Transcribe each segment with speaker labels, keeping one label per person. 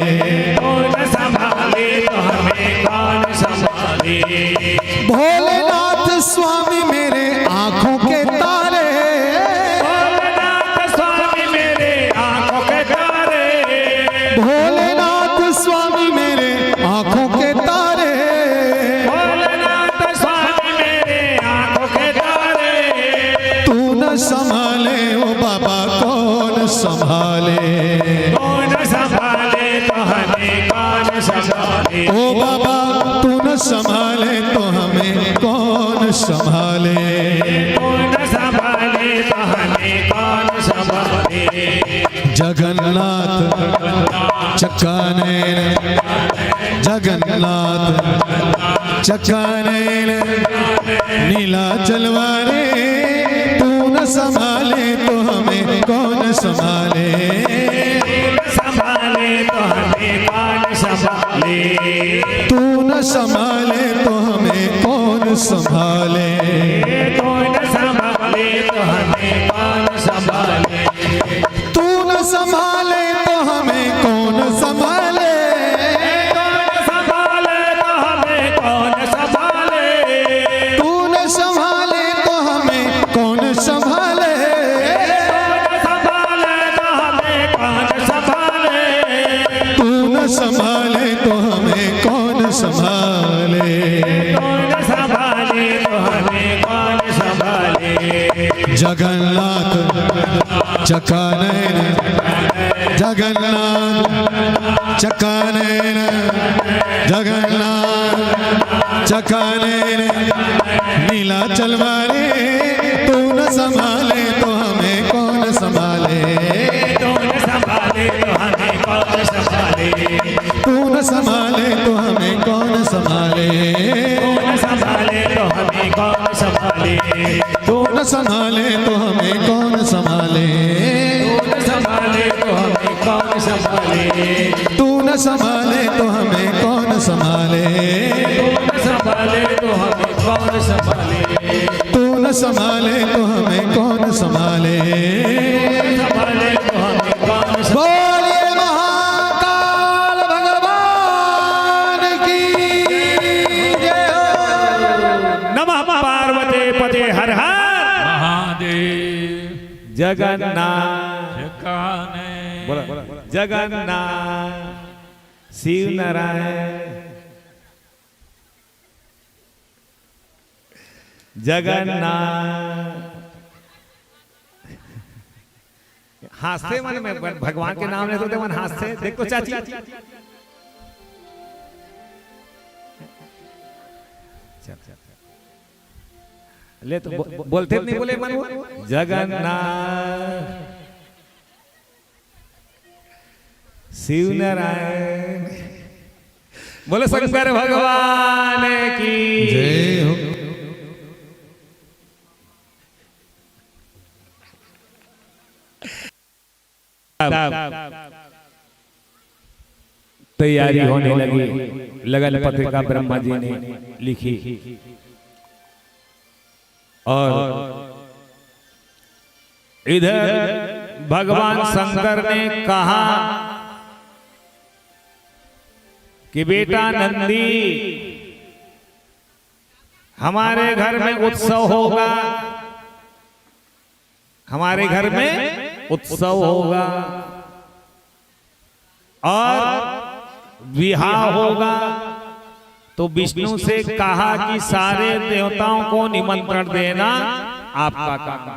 Speaker 1: कौन संभाले तो हमें कौन संभाले।
Speaker 2: भोलेनाथ स्वामी मेरे आंखों के तारे,
Speaker 1: भोलेनाथ स्वामी मेरे आंखों के तारे,
Speaker 2: भोलेनाथ स्वामी मेरे आंखों के तारे,
Speaker 1: भोलेनाथ स्वामी मेरे आंखों के तारे।
Speaker 2: तू न संभाले ओ बाबा कौन संभाले,
Speaker 1: कौन संभाले तो हमें कौन संभाले।
Speaker 2: ओ बाबा तू न संभाले तो हमें कौन संभाले।
Speaker 1: कौन संभाले तो हमें कौन संभाले।
Speaker 2: जगन्नाथ चक्कानैन, जगन्नाथ चक्कानैन नीलाचल वाले, तू न संभाले तो हमें कौन संभाले।
Speaker 1: संभाले तो हमें कौन संभाले।
Speaker 2: तू न संभाले तो हमें कौन संभाले।
Speaker 1: कौन संभाले तो हमें कौन संभाले।
Speaker 2: तू न संभाले तो हमें कौन संभाले।
Speaker 1: कौन संभाले तो हमें कौन संभाले।
Speaker 2: तू न संभाले तो हमें कौन संभाले।
Speaker 1: कौन संभाले तो हमें कौन संभाले।
Speaker 2: तू न संभाले तो हमें कौन संभाले।
Speaker 1: कौन संभाले तो हमें कौन संभाले।
Speaker 2: जगन्नाथ चक्कानैन, जगन्नाथ चक्कानैन, जगन्नाथ चक्कानैन नीलाचल वाले, तू न संभाले तो हमें कौन संभाले।
Speaker 1: कौन संभाले तो हमें कौन संभाले।
Speaker 2: तू न संभाले तो हमें कौन संभाले।
Speaker 1: कौन संभाले तो हमें कौन संभाले।
Speaker 2: तू न संभाले तो हमें कौन संभाले।
Speaker 1: कौन संभाले तो हमें कौन संभाले।
Speaker 2: तू न संभाले तो हमें कौन संभाले।
Speaker 1: कौन संभाले तो हमें कौन संभाले।
Speaker 2: तू न संभाले तो हमें कौन संभाले।
Speaker 1: संभाले तो हमें कौन संभाले।
Speaker 2: बोलिए महाकाल भगवान की जय हो।
Speaker 1: नमः पार्वती पते हर हर
Speaker 3: महादेव
Speaker 1: जगन्नाथ
Speaker 3: चक्कानैन
Speaker 1: जगन्नाथ शिव नारायण जगन्नाथ। हास्ते मन में भगवान के नाम लेते मन हास्ते। देखो चाची ले तो बोलते नहीं बोले मन वो जगन्नाथ शिव नारायण। बोले शंकर भगवान की
Speaker 2: जय हो।
Speaker 1: तैयारी होने लगी। लगन पत्रिका ब्रह्मा जी ने लिखी और इधर भगवान शंकर ने कहा कि बेटा नंदी हमारे घर में उत्सव होगा, हमारे घर में उत्सव होगा और विवाह होगा। तो विष्णु से कहा कि सारे देवताओं को निमंत्रण देना आपका काम है।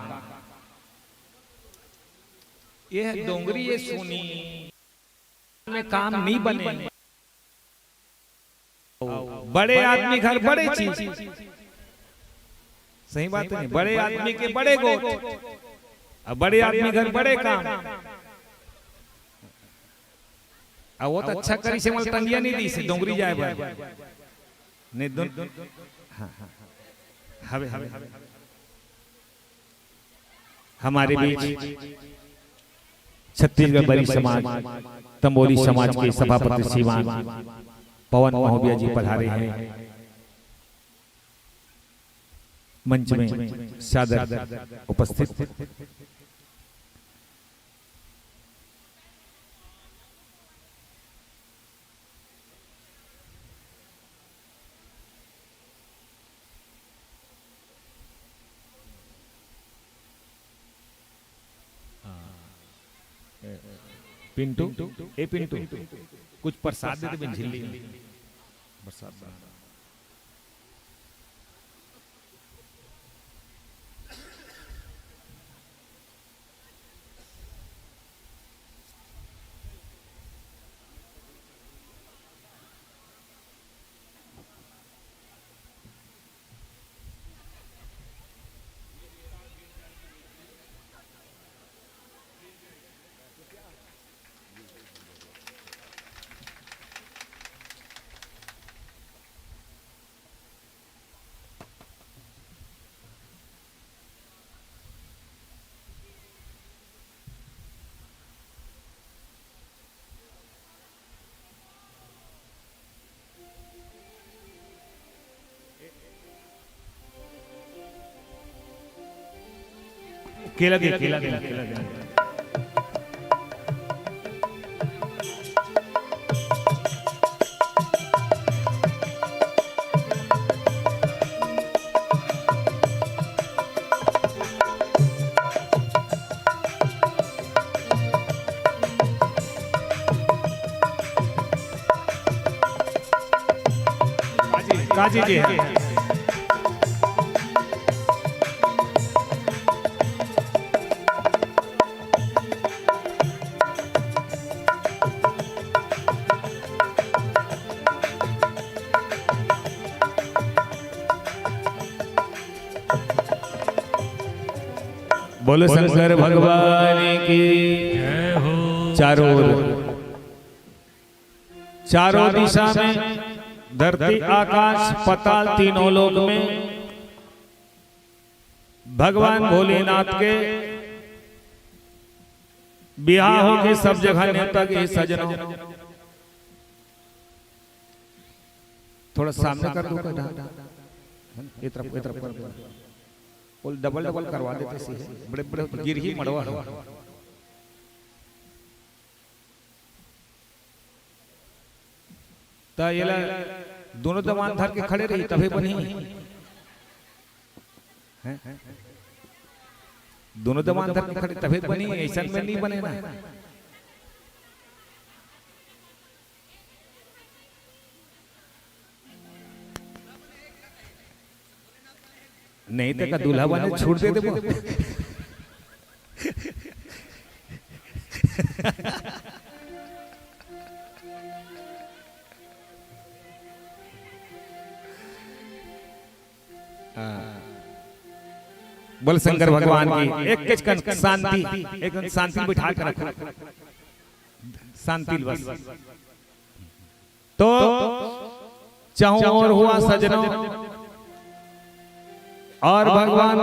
Speaker 1: यह डोंगरी ये सुनी में काम नहीं बने। बड़े आदमी घर बड़े चीज, सही बात नहीं। बड़े आदमी के बड़े गोट, अब बड़े आदमी घर बड़े काम। अब वो तो अच्छा करी से मल टंगिया नहीं दी से डोंगरी जाए बार नहीं दोन। हाँ हवे हमारे बीच छत्तीसगढ़ बरी समाज तंबोली समाज के सभापति श्रीमान पवन महोबिया जी पधारे हैं। मंच में सादर उपस्थित पिंटू, ए पिंटू, कुछ प्रसाद दे दे झिल्ली में। प्रसाद केला दे, केला दे, केला दे। काजी जी है। बोलो शंकर भगवान की
Speaker 3: जय हो।
Speaker 1: चारों दिशा में, धरती आकाश पाताल तीनों लोक में भगवान भोलेनाथ के बिहार हो के सब जगह नेता के सजनों। थोड़ा सामने कर दो, ये तरफ कर दो। और डबल डबल करवा देते सी बड़े बड़े गिर ही मड़वा। तो ये दोनों दमान धर के खड़े रही तभी बनी हैं? दोनों दमान धर के खड़े तभी बनी, ऐसा में नहीं बने ना। नहीं तो का दूल्हा वाले छोड़ दे दे। बोल शंकर भगवान की। एक शांति, एक शांति बिठा कर रखो, शांति बस। तो चाहों और हुआ सजनों, और भगवान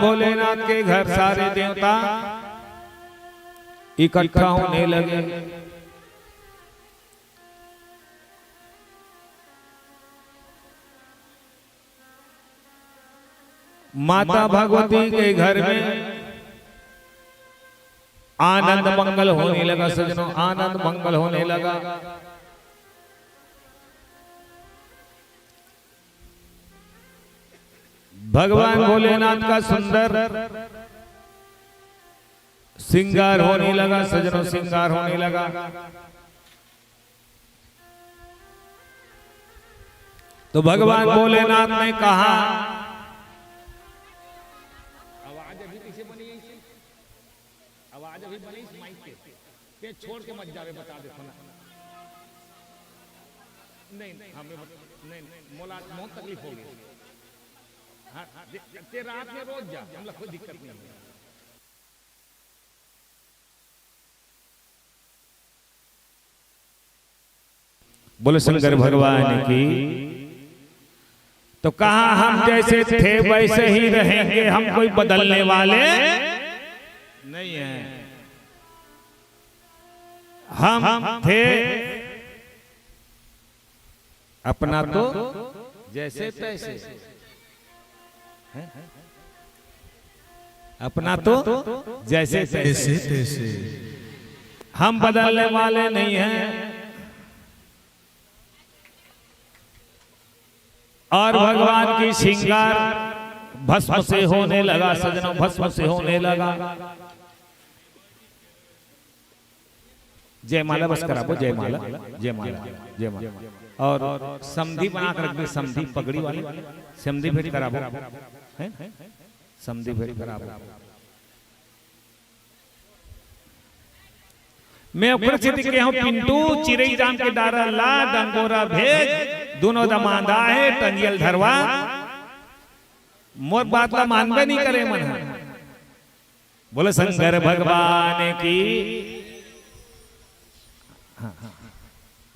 Speaker 1: भोलेनाथ के घर सारे देवता इकट्ठा होने लगे। माता भगवती के घर में आनंद मंगल होने लगा सजनों, आनंद मंगल होने लगा। भगवान भोलेनाथ का सुंदर श्रृंगार होने लगा सजनों, श्रृंगार होने लगा। तो भगवान भोलेनाथ ने कहा, आवाज अभी बनी इस माइक पे छोड़ के मत जावे, बता दे सुना। नहीं हमें नहीं मोला बहुत तकलीफ होगी। हाँ ते रात में रोज जा, हम लोग कोई दिक्कत नहीं है। बोलो शंकर भगवान की। तो कहा हम जैसे थे वैसे ही रहेंगे, हम कोई बदलने वाले नहीं है। हम थे अपना तो जैसे तैसे, अपना तो जैसे तैसे, हम बदलने वाले नहीं हैं। की श्रृंगार भस्म से होने लगा सजनों, भस्म से होने लगा। जयमाला बस कराबो, जयमाला जयमाला जयमाला। और समधी बना कर रख दे, समधी पगड़ी वाली समधी भेंट कराबो, हैं समधी भेंट कराबो। मैं उपस्थित के हूं पिंटू चिरई जाम के डारा ला डंगोरा भेज दोनों दमांदा है टंगियल धरवा। मोर बात ला मानबे नहीं करे मन। बोले शंकर भगवान की।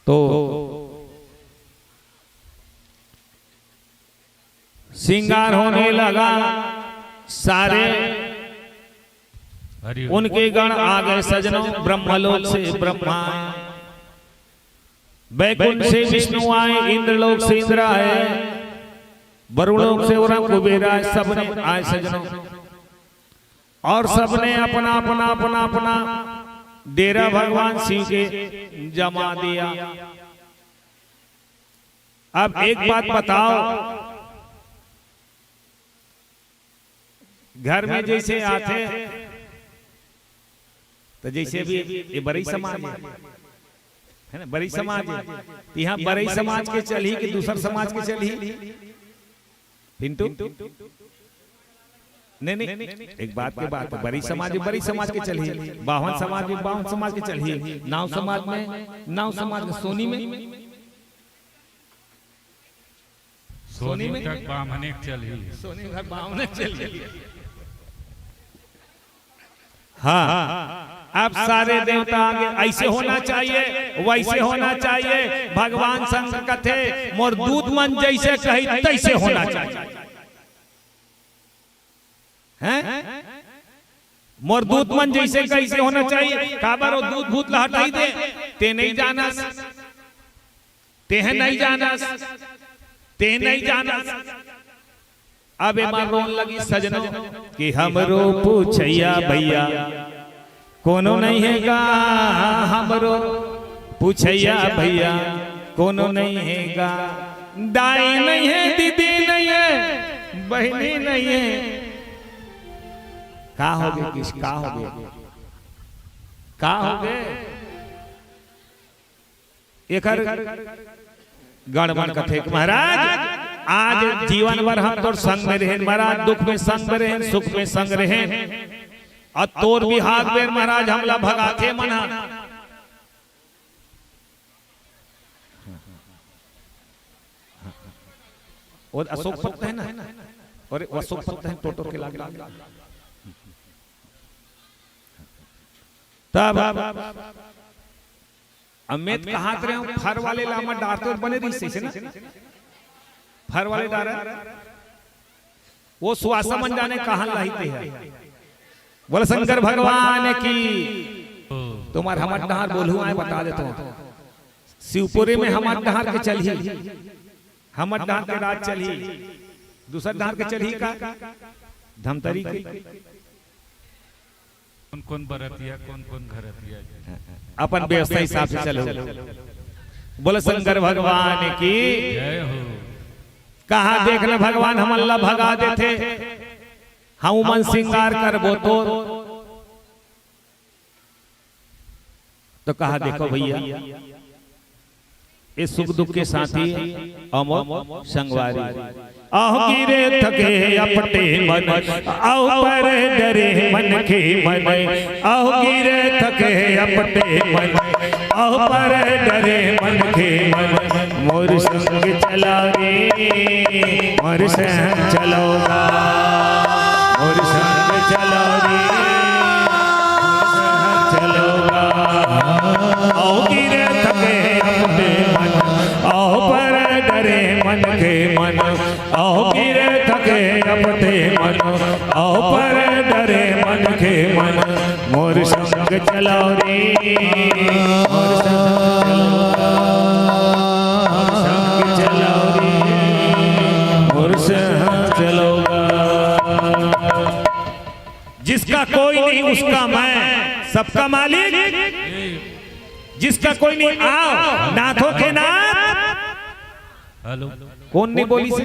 Speaker 1: तो श्रृंगार होने लगा, सारे उनके गण आ गए सजनों। ब्रह्मलोक से ब्रह्मा, वैकुंठ से विष्णु आए, इंद्रलोक से इंद्र आए, वरुणलोक से वरुण कुबेर आए, सबने आए सजनों। और सबने अपना अपना अपना अपना डेरा भगवान शिव के जमा दिया। अब एक बात बताओ, घर में जैसे आते तो जैसे भी ये बड़ी समाज है ना, बड़ी समाज है, यहाँ बड़ी समाज के चली कि दूसर समाज के चली पिंटू? नहीं नहीं, एक बात के बात, बड़ी समाज के चली, बावन समाज में बावन समाज के चली, नाव समाज में नाव समाज, सोनी में सोनी में
Speaker 3: बामने चली,
Speaker 1: सोनी घर बामने चली। हाँ, अब सारे देवता आगे ऐसे होना चाहिए, वैसे होना चाहिए। भगवान शंकर कथे मोर दूत मन जैसे कही तैसे होना चाहिए, हैं? मोर दूत मन जैसे कैसे होना चाहिए। काबर दूत भूत ला हटाई दे, ते नहीं जाना, ते नहीं जाना, ते नहीं जाना। अब एमा रोन लगी सजनों कि हमरो पूछैया भैया कोनो नहीं है गा, हमरो पूछैया भैया कोनो नहीं है गा। दाई नहीं है, दीदी नहीं है, बहनी नहीं है। का हो गए किस, का हो गए, का हो गए? एक गणबन कथे महाराज आज जीवन भर हम तोर संग में रहे महाराज, दुख में संग में रहे, सुख में संग रहे, और तोर भी हाथ में महाराज हमला भगाते मना। और अशोक पत्ता है ना, और अशोक पत्ता है टोटो के लागे तब अमित कहाँ रहे हो, फर वाले लामा डारते और बने रही से ना, फर वाले डार वो सुहासा मन जाने कहाँ लाते हैं। बोले शंकर भगवान की। तुम्हार हमार डहार बोलू आए बता देता हूँ, शिवपुरी में हमार डहार के चली, हमार डहार के राज चली, दूसर डहार के चली का धमतरी की।
Speaker 3: कौन कौन बरतिया, कौन कौन घरतिया,
Speaker 1: अपन व्यवस्था हिसाब से चलो। बोले शंकर भगवान की
Speaker 3: जय हो।
Speaker 1: कहा देखना भगवान हम अल्लाह भगा देते, हम मन श्रृंगार करबो तो कहा देखो भैया इस सुख दुख के साथी अमोल संगवारी। आहो गिरे थके अपटे मन, आओ पर डरे मन के मन, आओ गिरे थके अपटे मन, आओ पर डरे मन के मन। मोर संग चला रे, मोर संग चलोगा, मोर संग चलो रे, मोर संग चलोगा। आओ गिरे थके अपटे मन, आओ पर डरे मन के मन, आओ गिरे थके अपटे मन, आओ पर डरे मन के मन। मोर संग चलो रे, मोर संग चलो रे, मोर संग चलोगा। जिसका कोई नहीं उसका मैं, सबका मालिक। जिसका कोई नहीं आओ नाथों के नाथ।
Speaker 3: हेलो,
Speaker 1: कौन नहीं बोली सी?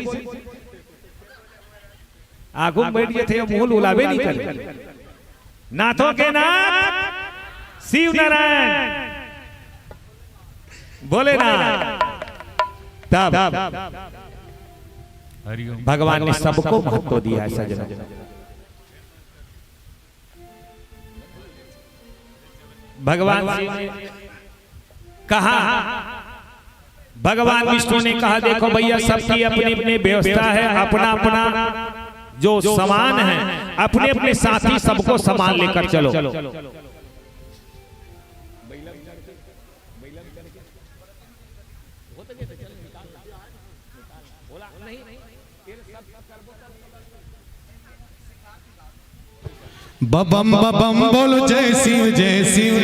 Speaker 1: आगू में बैठ गए थे मुंह उलावे नहीं करे। नाथों के नाथ शिव नारायण बोले ना, तब
Speaker 3: हरिओम।
Speaker 1: भगवान ने सबको महत्व दिया है सजना। भगवान कहा, भगवान विष्णु ने कहा देखो भैया सबकी अपनी अपनी व्यवस्था है, अपना अपना जो समान है अपने अपने साथी सबको समान लेकर चलो।
Speaker 2: बबम बबम बोलो जय शिव जय शिव।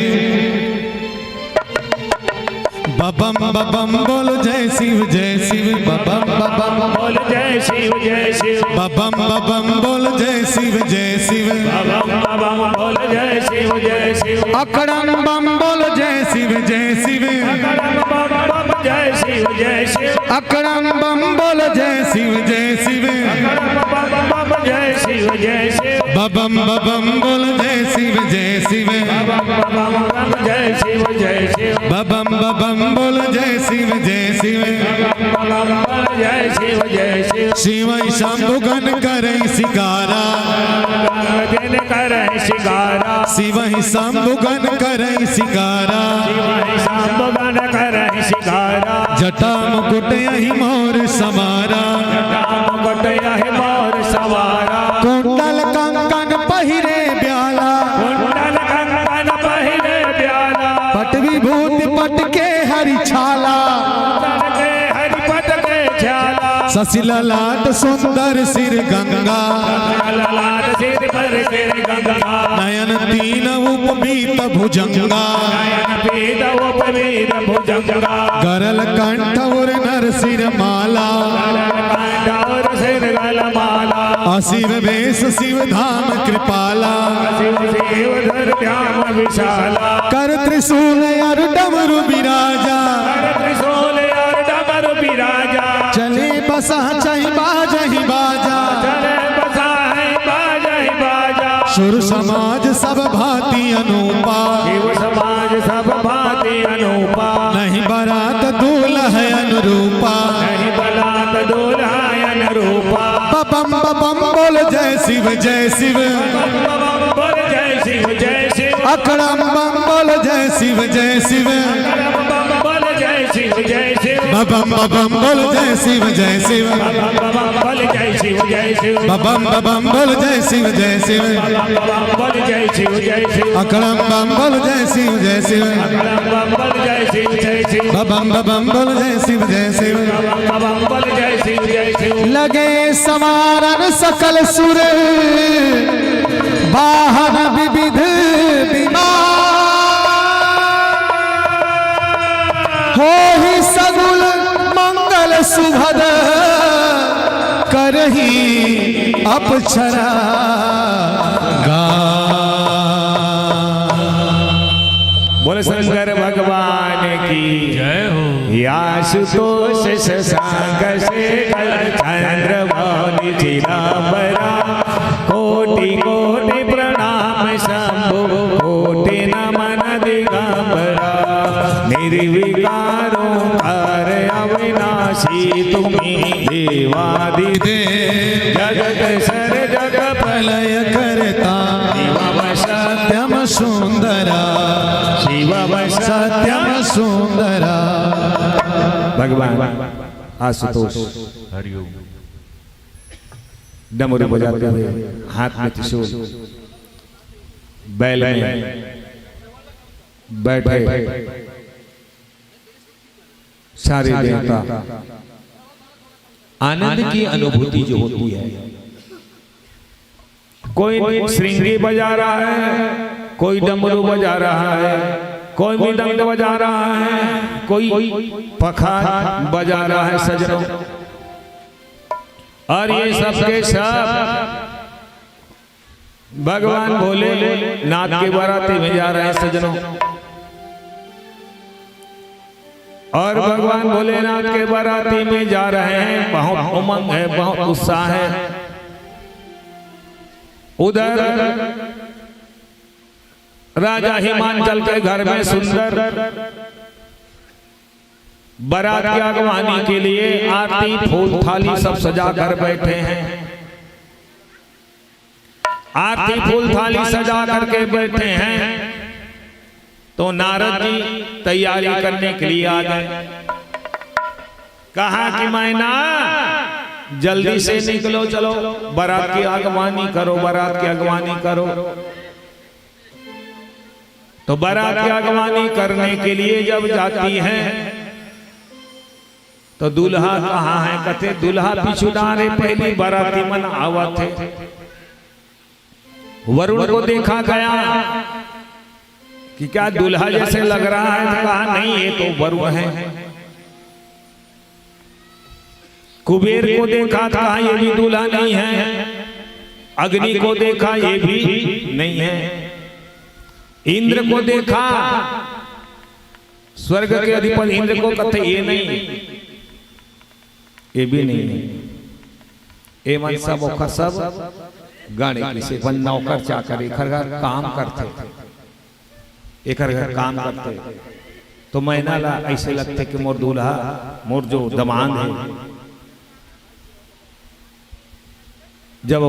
Speaker 2: बबम बबम बोलो जय शिव जय शिव। बबम बबम
Speaker 1: बोल जय शिव जय शिव।
Speaker 2: बबम बबम बोलो जय शिव जय शिव।
Speaker 1: बबम बबम बोल जय शिव जय शिव।
Speaker 2: अकड़म बम बोलो जय शिव जय शिव।
Speaker 1: अकड़म बम बम जय शिव जय शिव।
Speaker 2: अकड़म बम बोलो जय शिव जय शिव।
Speaker 1: अकड़म बम बम जय शिव जय शिव।
Speaker 2: बबम बबम बोलो जय शिव जय शिव।
Speaker 1: बबम बम जय शिव जय शिव।
Speaker 2: बबम बबम बोलो जय शिव जय शिव।
Speaker 1: बबम बम जय शिव जय शिव।
Speaker 2: शिव शंभु गण करे शिकारा।
Speaker 1: दिन करहि शिकारा।
Speaker 2: शिव शंभु गण करे शिकारा।
Speaker 1: शिव शंभु गण करहि शिकारा।
Speaker 2: जटा मुकुट यही मोर समारा।
Speaker 1: मुकुट यहि मोर सवारा।
Speaker 2: कुंडल कंकन पहिरे ब्याला।
Speaker 1: कुंडल कंकन पहिरे ब्याला।
Speaker 2: पट विभूति पट के हरि छाला।
Speaker 1: के हरिपद के छाला।
Speaker 2: शशि ललाट सुंदर सिर गंगा।
Speaker 1: ललाट सिर पर सिर गंगा।
Speaker 2: नयन तीन उपमीत भुजंगा।
Speaker 1: नयन पीत उपवीत भुजंगा।
Speaker 2: गरल कंठ और नर सिर माला।
Speaker 1: कंठ और सिर गलमाला।
Speaker 2: अशिव वेश शिव धाम कृपाला।
Speaker 1: शिव शिव धर ध्यान विशाला।
Speaker 2: कर त्रिशूल और डमरू विराजा।
Speaker 1: त्रिशूल और डमरू विराजा।
Speaker 2: चले बसा चाहि बाजहि बाजा।
Speaker 1: चले बसा है बाजहि बाजा।
Speaker 2: सुर समाज सब भांति अनूपा।
Speaker 1: शिव समाज सब भांति अनूपा।
Speaker 2: नहीं बरात दूल्हा अनुरूपा।
Speaker 1: नहीं बलात दुल्हायन रूपा।
Speaker 2: बबम बबम बोल जय शिव जय शिव।
Speaker 1: बम बोल जय शिव जय शिव।
Speaker 2: अकड़म बम बोल जय शिव जय शिव।
Speaker 1: बम बोल जय शिव जय शिव।
Speaker 2: बबम बबम बोल जय शिव जय शिव।
Speaker 1: बम बोल जय शिव जय शिव।
Speaker 2: बबम बबम बोल जय शिव जय शिव।
Speaker 1: बम बोल जय शिव जय शिव।
Speaker 2: अकड़म बम बोल जय शिव जय शिव।
Speaker 1: बम बोल जय शिव जय शिव।
Speaker 2: बबम बबम बोल जय शिव जय शिव।
Speaker 1: बम बोल जय शिव जय शिव।
Speaker 2: लगे समारन सकल सुर। वाहन विविध विमान। हो ही सगुल मंगल सुभद। करही अपक्षरा गा।
Speaker 1: बोले शंकर भगवान की
Speaker 3: जय हो।
Speaker 1: आशुतोष शशांक शेखर चंद्र मौलि चिदंबरा। कोटि कोटि प्रणाम शंभु कोटि नमन दिगंबरा। निर्विकारो हर अविनाशी तुम्हें देवादिदेव। जगत सर जग
Speaker 2: प्रलय करता
Speaker 1: शिवम
Speaker 2: सत्यम सुंदरा।
Speaker 1: शिवम
Speaker 2: सत्यम सुंदरा।
Speaker 1: भगवान आशुतोष
Speaker 3: हरिओम।
Speaker 1: डमरू बजाते हुए हाथ में त्रिशूल बैल में बैठे सारे देवता। आनंद की अनुभूति जो होती है, कोई श्रृंगी बजा रहा है, कोई डमरू बजा रहा है, कोई मृदंग बजा रहा है, कोई पखार बजा रहा है सजनों। और ये सब के सब भगवान भोले नाथ के बाराती में जा रहे हैं सजनों। और भगवान भोलेनाथ के बाराती में जा रहे हैं, बहुत उमंग है, बहुत उत्साह है। उधर राजा हिमांचल के घर में सुंदर बारात की अगवानी के लिए आरती फूल थाली सब सजा कर बैठे हैं। आरती फूल थाली सजा करके बैठे हैं तो नारद जी तैयारी करने के लिए आ गए। कहा कि मैना जल्दी से निकलो, चलो बारात की अगवानी करो, बारात की अगवानी करो। तो बारात की अगवानी करने के लिए जब जाती हैं तो दूल्हा कहाँ है? कहते दूल्हा पिछुड़ारे पहली बाराती मन आवत थे। वरुण को देखा गया कि क्या दूल्हा जैसे लग रहा है, तो कहा नहीं ये तो वरुण है। कुबेर को देखा, कहा ये भी दूल्हा नहीं है। अग्नि को देखा, ये भी नहीं है। इंद्र को देखा, स्वर्ग के अधिपति इंद्र को कहते ये नहीं, ये भी नहीं है। ए मन सब सब गाने से बन नौकर चाकर एक घर काम करते, एक घर काम करते। तो मैना ला ऐसे लगते कि मोर दूल्हा, मोर जो दमाद है, जब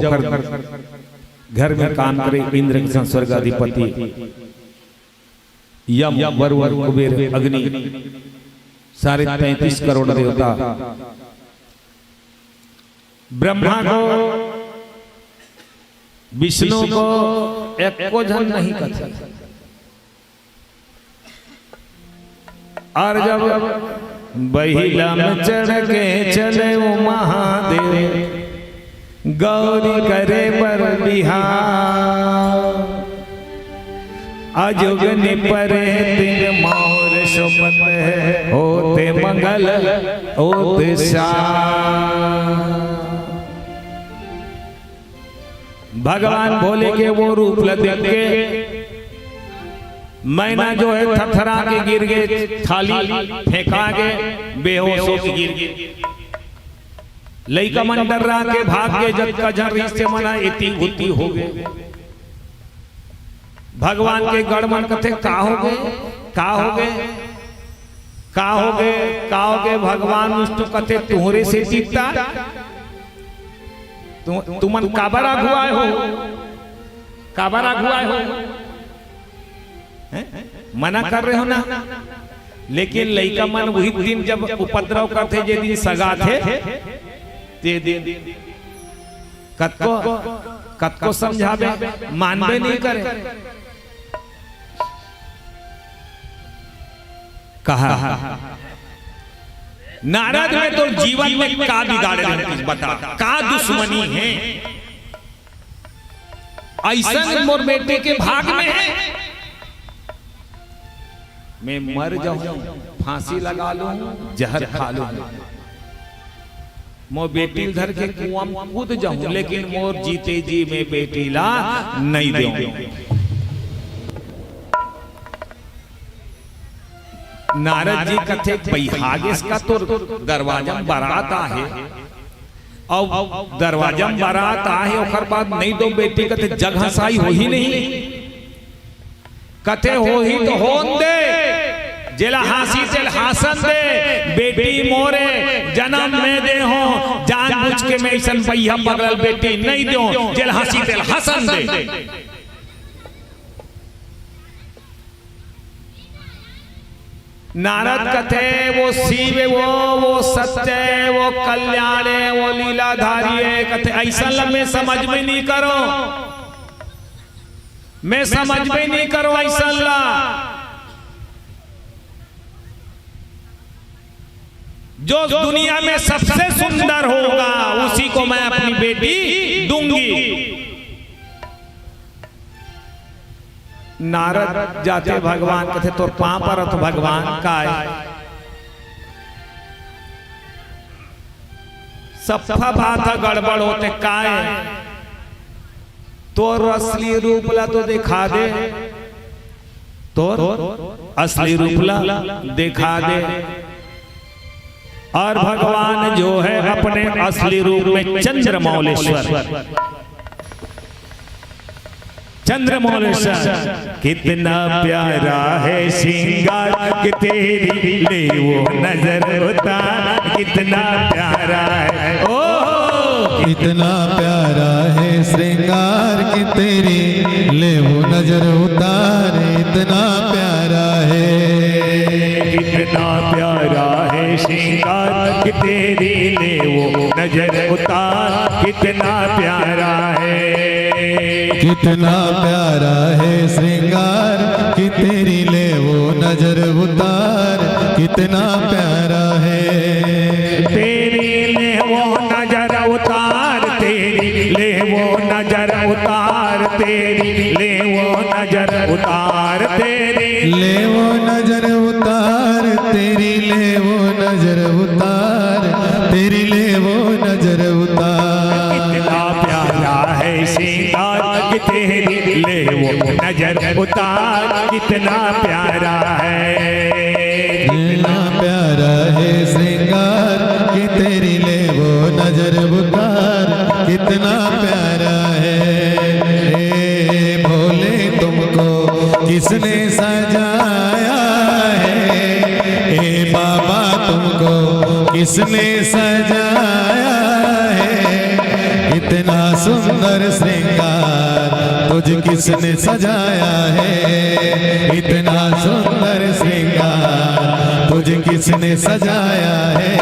Speaker 1: घर में काम करे इंद्र के स्वर्ग अधिपति यम वरुण कुबेर अग्नि सारे 33 करोड़ देवता, ब्रह्मा को विष्णु को एक को जन नहीं करते। और जब बहिला में चढ़ के चले वो महादेव, गौरी करे पर बिहार, अजुगन परे तीर मोर शोपत होते मंगल होते भगवान भोले के वो रूप देख के मैना जो है थरथरा के गिर गए, थाली फेंका के बेहोश होकर गिर गए। लइका मन डर रहा के भाग के जग का जड़ से मना इति उति हो गए। भगवान के गढ़ मन कथे का हो गए, का हो गए, का हो गए, का हो गए। भगवान उष्ट कथे तुहरे से जीतता, तुमन काबरा घुआए हो, काबरा घुआए हो, मना कर रहे हो ना। लेकिन लइका मन वही दिन जब उपद्रव करते, जे दिन सगा थे, ते दिन कतको समझावे मानवे नहीं करे। कहा नारद में तो जीवन में का बिगाड़े कुछ बता, का दुश्मनी है, ऐसा मोर बेटे के भाग में है। मैं मर जाऊं, फांसी लगा लूं, जहर खा लूं, मोर बेटी धर के कुआं में कूद जाऊं, लेकिन मोर जीते जी में बेटी ला नहीं दूं। नारद जी कथे बैहागेस का तो दरवाजा बारात आहे, और दरवाजा बारात आहे, और बाद नहीं दो बेटी कथे जग हसाई हो ही नहीं, कथे हो ही तो होन दे, जेला हासी तेल हासन दे, बेटी मोरे जन्म में दे हो, जान बुझ के मैं ऐसा बैहा पगल बेटी नहीं दो, जेल हासी तेल हसन दे। नारद कथे वो शिव, वो सत्य, वो कल्याण, वो लीलाधारी है, कथे ऐसा मैं समझ में नहीं करो, मैं समझ में नहीं करो ऐसा ला। जो दुनिया में सबसे सुंदर होगा उसी को मैं अपनी बेटी दूंगी। नारद जाते भगवान कथे तो पां पर तो भगवान का सफा बात गड़बड़ होते काय, तो असली रूप ला तो दिखा दे, तो असली रूप ला दिखा दे। और भगवान जो है अपने असली रूप में चंद्रमौलेश्वर, चंद्रमौल कितना प्यारा है श्रृंगार कि तेरी ले वो नजर उतार कितना प्यारा है ओ
Speaker 2: इतना प्यारा है श्रृंगार कि तेरी ले वो नजर उतार इतना प्यारा है
Speaker 1: कितना प्यारा है श्रृंगार कि तेरी ले वो नजर उतार कितना प्यारा है
Speaker 2: कितना प्यारा है श्रृंगार कि तेरी ले वो नजर उतार कितना प्यारा है
Speaker 1: तेरी ले वो नजर उतार तेरी ले वो नजर उतार तेरी ले वो नजर उतार तेरी
Speaker 2: ले वो नजर उतार तेरी ले वो नजर उतार तेरी ले वो नजर उतार
Speaker 1: कितना प्यारा है श्रृंगार कि तेरी ले वो नजर उतार कितना प्यारा है
Speaker 2: कितना प्यारा है श्रृंगार कि तेरी ले वो नजर उतार कितना प्यारा है ए भोले तुमको किसने सजाया है ए बाबा तुमको किसने सजाया है इतना सुंदर श्रृंगार तुझ किसने सजाया है इतना सुंदर श्रृंगार तुझ किसने सजाया है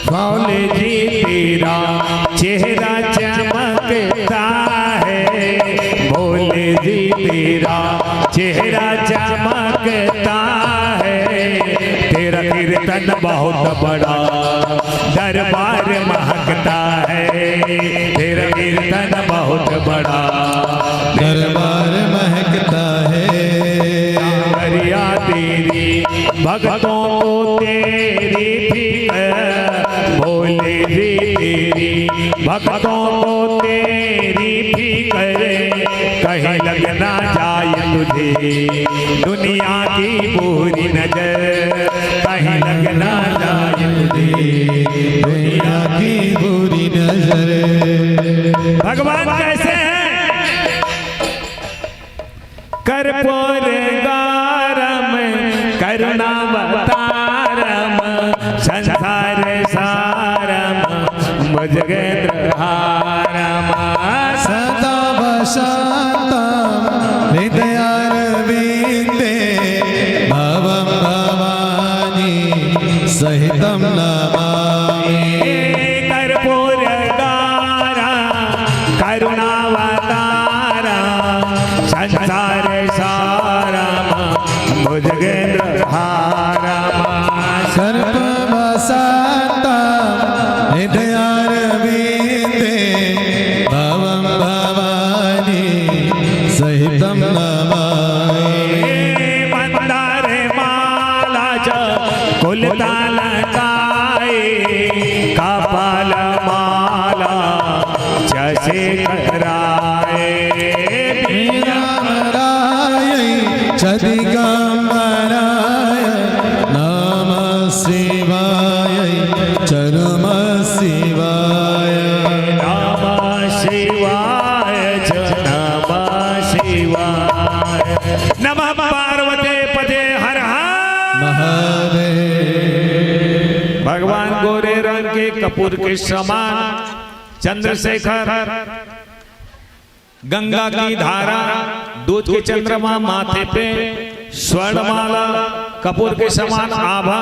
Speaker 1: भोले जी तेरा चेहरा चमकता है भोले जी तेरा चेहरा चमकता है तेरा कीर्तन बहुत बड़ा दरबार महकता है तेरा कीर्तन बहुत बड़ा
Speaker 2: दरबार महकता है
Speaker 1: हरिया तेरी भक्तों को तेरी फिक्र भोले जी तेरी भक्तों को तेरी फिक्र कहीं लग ना जाए तुझे दुनिया की बुरी नजर कहीं लग ना जाए तुझे
Speaker 2: दुनिया की बुरी नजर
Speaker 1: भगवान कैसे हैं कर्पूर गारम करुणावतारम संसार सारम भुजगेंद्र हारम
Speaker 2: सदा वशांतम हृदयारविंदे भवं भवानी सहितं नमामि
Speaker 1: कर्पूर गारा करुणावतारा संसार सारम भुजगेंद्र हारम
Speaker 2: सर्ववशांतम हृदयारविंदे भवं भवानी सहितं नमामि
Speaker 1: मंदार माला च कुलताल काय कपाल माला जसे कराए
Speaker 2: दिगंबराय नमः शिवाय नमः शिवाय
Speaker 1: नमः शिवाय नमः शिवाय नमः पार्वती पते हर हर
Speaker 2: महादेव
Speaker 1: भगवान गोरे रंग के कपूर के समान चंद्रशेखर गंगा की धारा दूध के चंद्रमा माथे पे स्वर्णमाला कपूर के समान आभा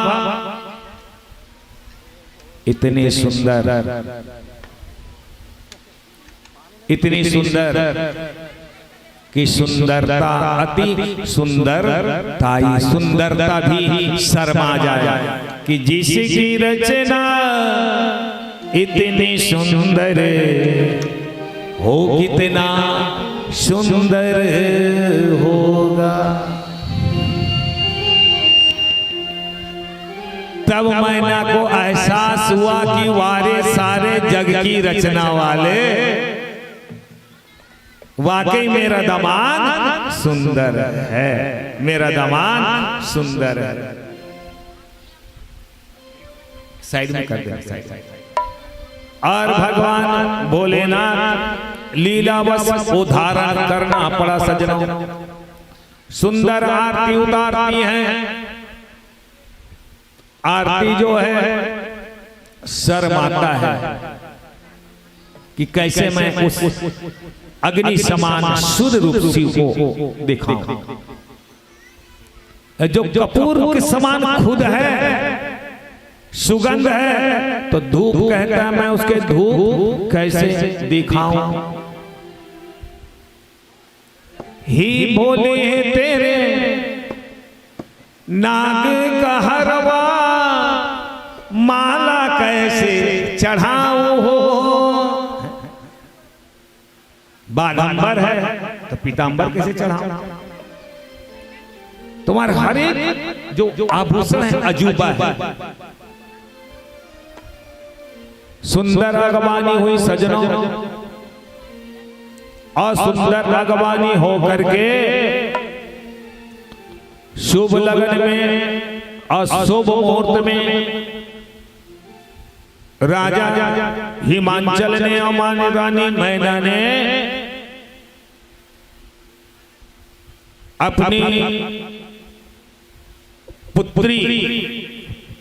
Speaker 1: इतनी सुंदर कि सुंदरता अति सुंदर ताई सुंदरता भी शर्मा जाए कि जिसकी रचना इतनी सुंदर हो कितना सुंदर होगा। तब मैना को एहसास हुआ कि वारे सारे जग की रचना वाले, वाकई मेरा दामाद सुंदर है, मेरा दामाद सुंदर है। साइड में कर दे साइड। और भगवान भोलेनाथ लीलावश उदाहरण करना पड़ा सज्जनों। सुंदर आरती उतारती हैं। आरती जो है शर्माता है कि कैसे मैं उस अग्नि समान शुद्ध रूप शिव को दिखाऊं, जो कपूर के समान खुद है, सुगंध है, तो धूप कहता है मैं उसके धूप कैसे दिखाऊं। ही बोले तेरे नाग का हरवा माला कैसे चढ़ाऊं हो। बागंबर है तो पीतांबर कैसे चढ़ाऊं। तुम्हारे हर एक जो आभूषण है अजूबा है। सुंदर अगवानी हुई सजनों, और सुंदर अगवानी होकर के शुभ लगन में और शुभ मुहूर्त में राजा हिमांचल ने और रानी मैना ने अपनी पुत्री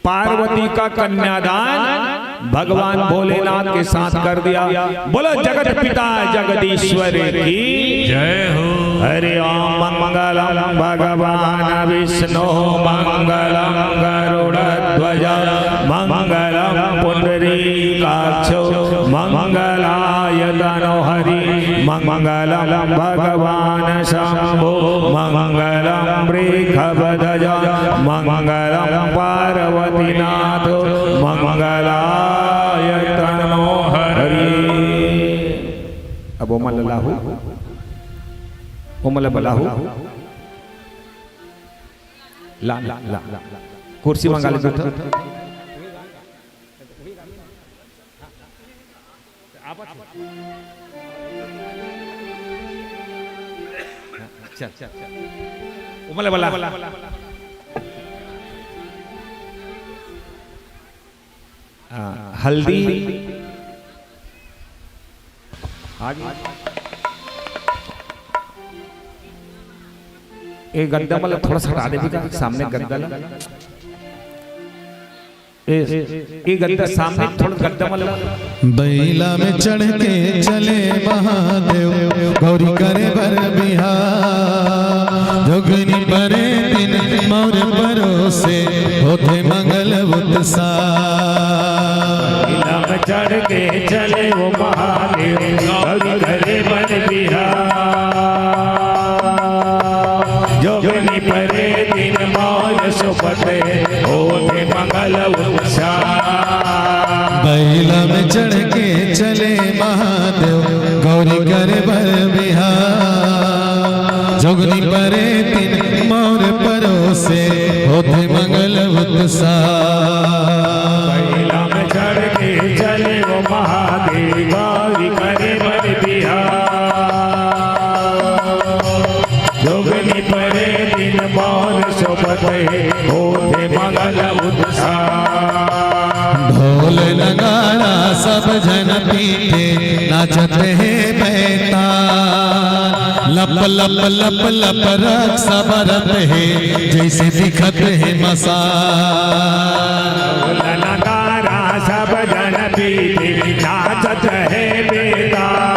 Speaker 1: पार्वती का कन्यादान भगवान भोलेनाथ के साथ कर दिया। बोलो जगत पिता जगदीश्वर की
Speaker 3: जय हो।
Speaker 1: हरि ओम मंगलम भगवान विष्णु मंगलम गरुड़ध्वज मंगलम पुंडरीकाक्षो मंगलाय तनोहरि मंगलम भगवान शंभो मंगलम वृषभध्वज मंगलम पार्वतीनाथ मंगलाय तनोहरि। अब ओमल लाहू ओमल बलाहू ला ला ला कुर्सी मंगा ले बैठो। चल चल ओमल बला हल्दी आगे एक गद्दा मतलब थोड़ा सा हटा दे बेटा, सामने गद्दा एक गद्दा सामने थोड़ा गद्दा मतलब।
Speaker 2: बैला में चढ़ के चले महादेव गौरी करे बर बिहार जोगनी बरे दिन मोर परोसे होते मंगल उत्साह।
Speaker 1: बैला में चढ़ के चले वो महादेव गौरी करे बर बिहार जोगनी बरे दिन मोर सुपते होते मंगल उत्साह।
Speaker 2: बैला में चढ़ के चले महादेव गौरी करे बर बिहार जोगनी परे दिन मोर परोसे होते मंगल उत्साह।
Speaker 1: बैला में चढ़ के चले वो महादेव गौरी करे बर बिहार जोगनी परे दिन मोर सुपते होते मंगल उत्साह।
Speaker 2: ढोल नगाड़ा सब जन पीटे नाचते हैं बैताल लप लप लप लप रक्स बरत है जैसे दिखत है मसाल।
Speaker 1: नगारा सब जन पीटे नाचत है बेताल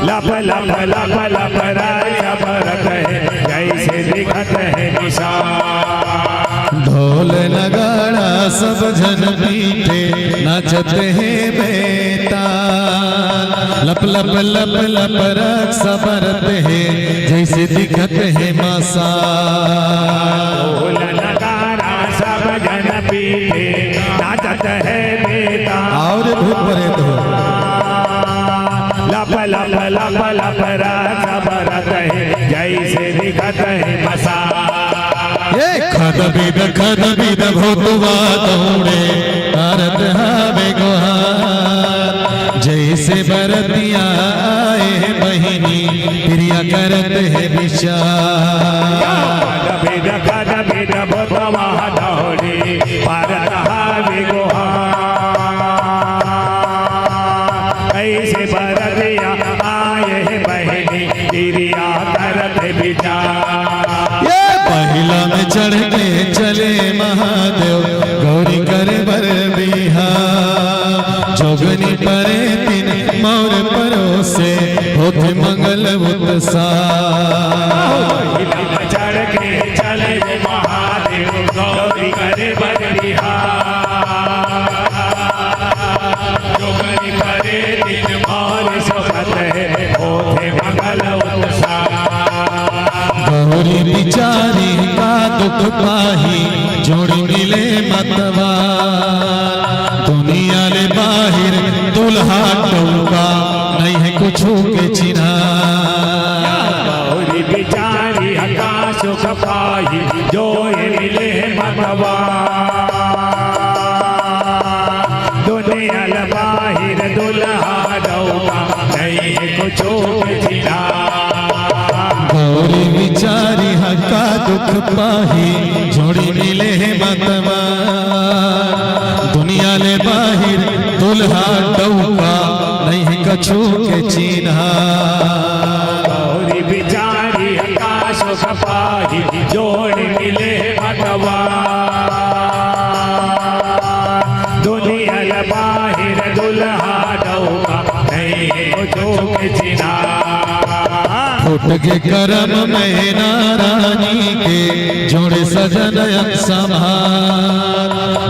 Speaker 1: लप लप लप लप रक्स बरत है जैसे दिखत है निशान।
Speaker 2: ढोल नगाड़ा सब जन पीटे नाचते हैं बेताल लप लप लप लप रक्स बरत है जैसे दिखत है मसाल।
Speaker 1: ढोल नगारा सब जन पीटे नाचत है बेताल
Speaker 2: और भूत परे तो
Speaker 1: लप रास बरत है जैसे दिखत है मसा
Speaker 2: खद बिद भोतुआ दौड़े करत हवे गुहार जैसे बरतिया आए बहिनी प्रिया करत है विचार
Speaker 1: खद बिद भोतुआ दौड़े करत हवे गुहार ऐसे बरतिया आए बहिनी प्रिया करत है विचार
Speaker 2: पहिला में चढ़ के चले महादेव गौरी करे बर बिहार जोगनी परे दिन मौर परोसे होते मंगल उत्साह
Speaker 1: चढ़ के चले महादेव गौरी करे बर बिहार जोगनी परे दिन मौर सोबत होते मंगल उत्साह
Speaker 2: गौरी बिचारी का दुख पाही जोड़ी मिले मतवार दुनिया ले बाहिर दुल्हा टौका नहीं है कुछ के चिन्हा
Speaker 1: गौरी बिचारी का सुख पाही जो मिले मतवार दुनिया ले बाहिर दुल्हा टौका नहीं है कुछ के चिन्हा
Speaker 2: गौरी बिचारी हका दुख पाही जोड़ी मिले मतवा दुनिया ले बाहिर दुल्हा टौका नहीं है कछु के चिन्हा
Speaker 1: गौरी बिचारी हका सुख पाही जोड़ी मिले मतवा दुनिया ले बाहिर दुल्हा टौका नहीं है कुछ के चिन्हा
Speaker 2: फुट के करम में नारानी के जोड़े सजन संभार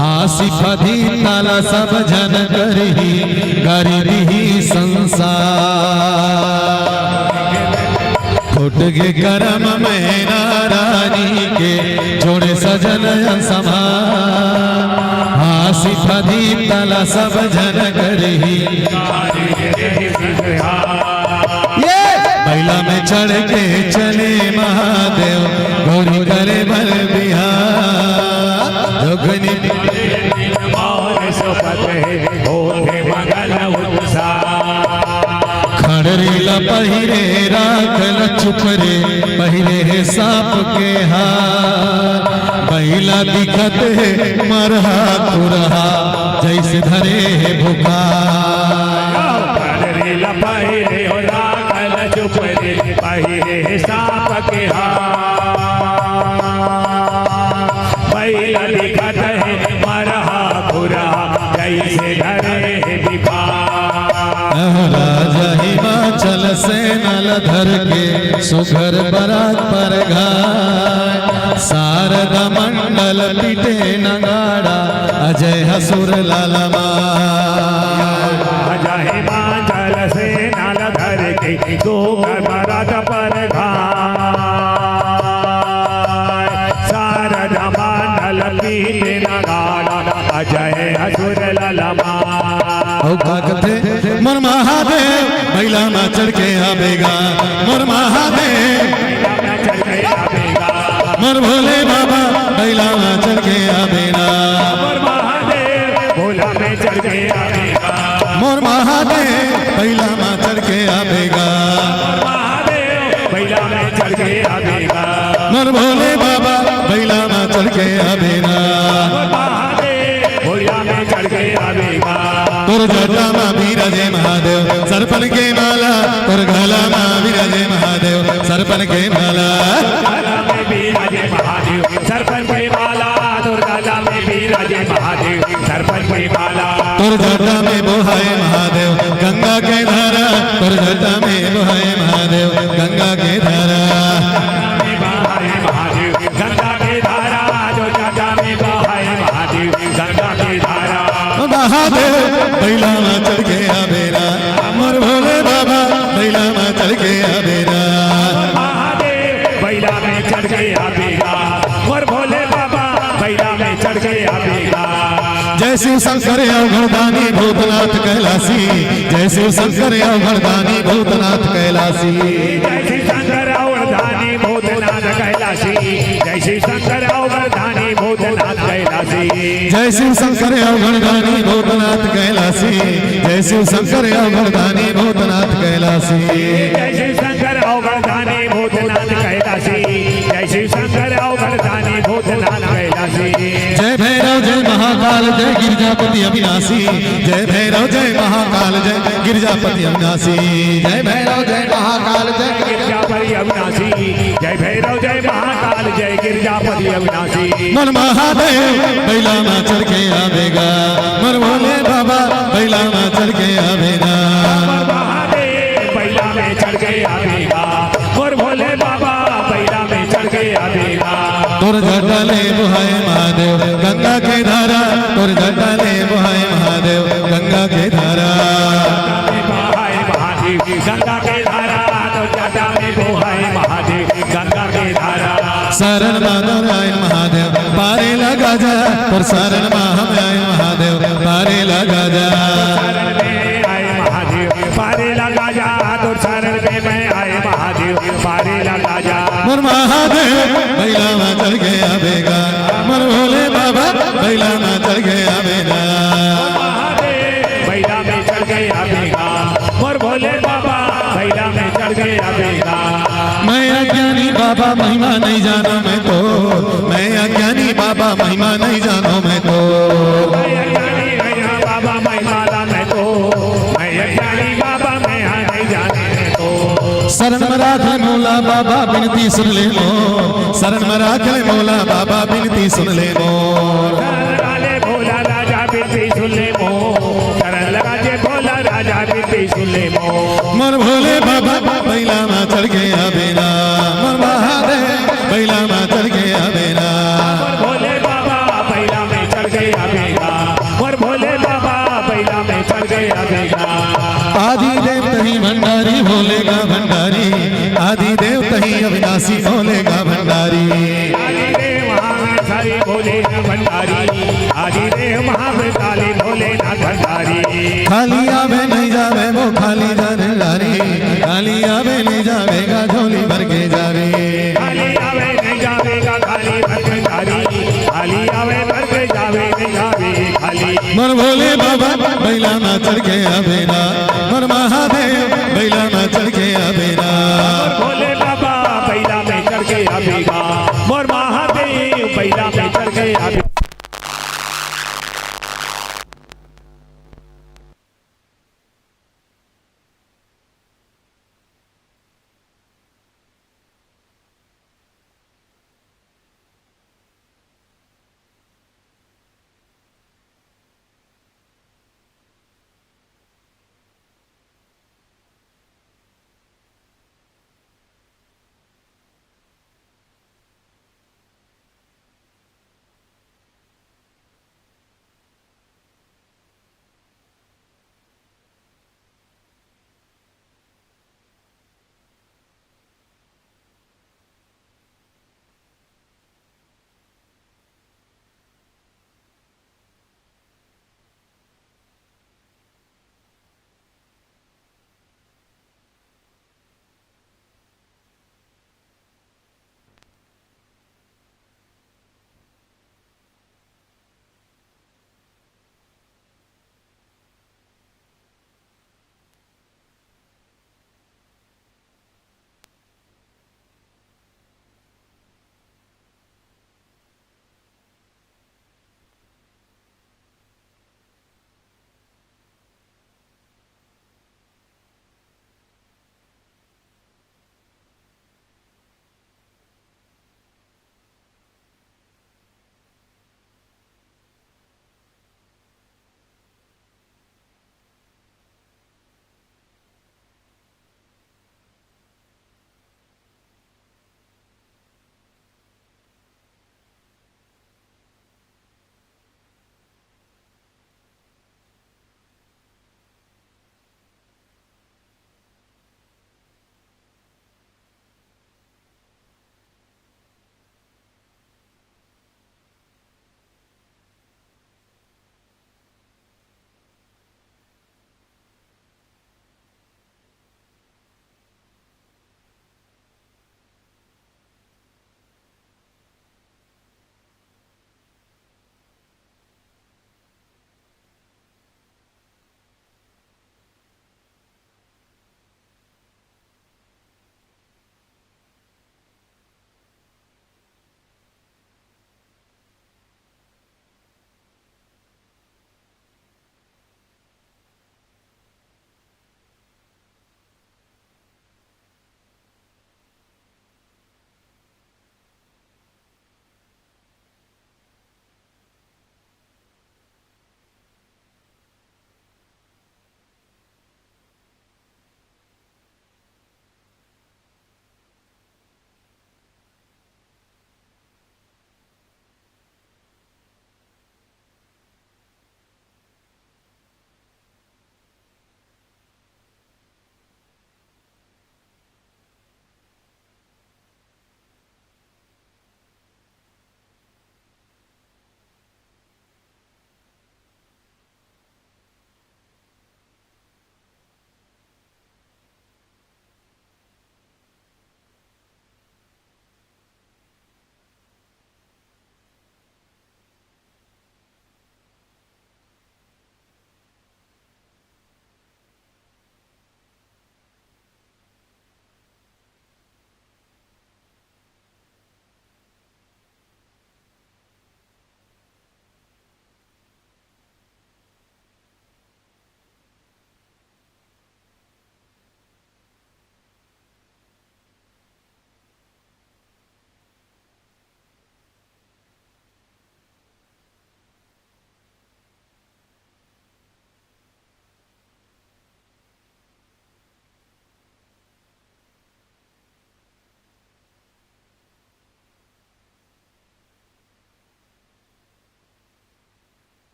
Speaker 2: हासी फधी ताला सब जन करही गरीबी संसार फुट के करम में नारानी के जोड़े सजन संभार हासी फधी ताला सब जन करही महिला में चढ़ के चले महादेव गौरी करे बर बिहार जोगनी खड़री ला पहिरे राखल चुप रे पहिरे है सांप के हार महिला दिखत है मरहा कुरहा जैसे धरे है बुखार
Speaker 1: पहिरे सांप के पहिला दिखत है मरहा खुरा जैसे धरे
Speaker 2: राजा हिमाचल से नल धर के सुघर बरात पर घाय शारदा मंडल पीटे नगाड़ा अजय हसुर लालमा
Speaker 1: राजा हिमाचल से नल धर के सुघर बरात पर घाय शारदा मंडल पीटे नगाड़ा अजय हसुर लालमा
Speaker 2: मोर महादेव महिला में चढ़ के आवेगा मोर महादेव मोर भोले बाबा महिला में चढ़ के आवेगा
Speaker 1: मोर महादेव भोला में चढ़ के आवेगा
Speaker 2: मोर महादेव महिला में चढ़ के आवेगा
Speaker 1: महादेव महिला में चढ़ के आवेगा
Speaker 2: मोर भोले बाबा महिला में चढ़ के आवेगा
Speaker 1: महादेव भोला में चढ़ के आवेगा
Speaker 2: तोर जटा मा विराजे महादेव सरपन के माला तोर गला मा विराजे महादेव सरपन के माला
Speaker 1: विराजे महादेव सरपन के माला तोर गला में विराजे महादेव सरपन के माला
Speaker 2: तोर जटा में बोहाए महादेव गंगा के धारा तोर जटा में बोहाए महादेव गंगा के धारा
Speaker 1: महादेव गंगा के धारा जो जटा में बहाए महादेव गंगा के धारा
Speaker 2: महादेव बैला में चढ़ के आवेरा मोर भोले बाबा बैला में चढ़ के आवेरा
Speaker 1: महादेव बैला में चढ़ के आवेगा मोर भोले बाबा बैला में चढ़ के आवेगा
Speaker 2: जय जय शिव शंकर अवघड़दानी भूतनाथ कैलासी, जय शिव शंकर अवघड़दानी भूतनाथ कैलासी,
Speaker 1: जय शिव शंकर अवघड़दानी भूतनाथ कैलासी, जय शिव शंकर अवघड़दानी भूतनाथ कैलासी,
Speaker 2: जय शिव शंकर अवघड़दानी भूतनाथ कैलासी, जय शिव शंकर अवघड़दानी भूतनाथ कैलासी,
Speaker 1: जय शिव शंकर अवघड़दानी भूतनाथ कैलासी, जय शिव शंकर अवघड़दानी भूतनाथ कैलासी,
Speaker 2: जय भैरव जय महाकाल जय गिरजापति अविनाशी, जय भैरव जय महाकाल जय गिरजापति अविनाशी, जय भैरव जय महाकाल जय
Speaker 1: गिरजापति अविनाशी, जय भैरव जय महाकाल जय गिरजापति अविनाशी।
Speaker 2: मन महादेव बैला में चढ़ के आवेगा, मन भोले बाबा बैला में चढ़ के आवेगा,
Speaker 1: महादेव बैला में चढ़ के आवेगा, और भोले बाबा बैला में चढ़ के आवेगा।
Speaker 2: तोर जटाले बुहाए महादेव गंगा के धारा, तोर जटाले बुहाए महादेव गंगा के धारा,
Speaker 1: बहाए महादेव गंगा के धारा, तो जटा में बहाए महादेव गंगा के धारा।
Speaker 2: शरण नारायण महादेव पारे लगा जा, और शरण हम आए महादेव पारे लगा जा,
Speaker 1: शरण में आए महादेव पारे लगा जा, तो शरण में मैं आए महादेव पारे लगा जा।
Speaker 2: मोर महादेव बैला में चढ़ के आवेगा, मोर भोले बाबा बैला में चढ़ के आवेगा,
Speaker 1: महादेव बैला में चढ़ के आवेगा, और भोले बाबा बैला में चढ़ के आवेगा।
Speaker 2: मैं अज्ञानी बाबा महिमा नहीं जानो मैं तो, मैं अज्ञानी बाबा महिमा नहीं जानो मैं तो,
Speaker 1: मैं अज्ञानी भैया बाबा महिमा मैं तो, मैं अज्ञानी बाबा मैं नहीं जाने तो।
Speaker 2: शरण में राख ले मौला बाबा बिनती सुन ले मोर, शरण में राख ले मौला बाबा बिनती सुन ले मोर,
Speaker 1: शरण लगा ले भोला राजा बिनती सुन ले मोर, शरण लगा ले भोला राजा बिनती सुन ले मोर।
Speaker 2: मोर भोले बाबा बैला में चढ़ के आवेना, मोर महादेव बैला में चढ़ के आवेना,
Speaker 1: और भोले बाबा बैला में चढ़ के आवेगा, और भोले बाबा बैला में चढ़ के आवेगा।
Speaker 2: आदि देव तही भंडारी भोलेगा भंडारी, आदि देव तही अविनाशी भोलेगा भंडारी,
Speaker 1: आदिदेव महाकाली भोलेनाथ भंडारी, आदिदेव महाकाली भोलेनाथ भंडारी।
Speaker 2: खाली आवे नहीं जावे वो खाली जाने लारी, खाली आवे नहीं जावेगा झोली भर के जावे,
Speaker 1: खाली आवे नहीं जावेगा खाली भर के जारी, खाली आवे भर के जावे नहीं जावे खाली।
Speaker 2: मोर भोले बाबा बैला में चढ़ के आवेना,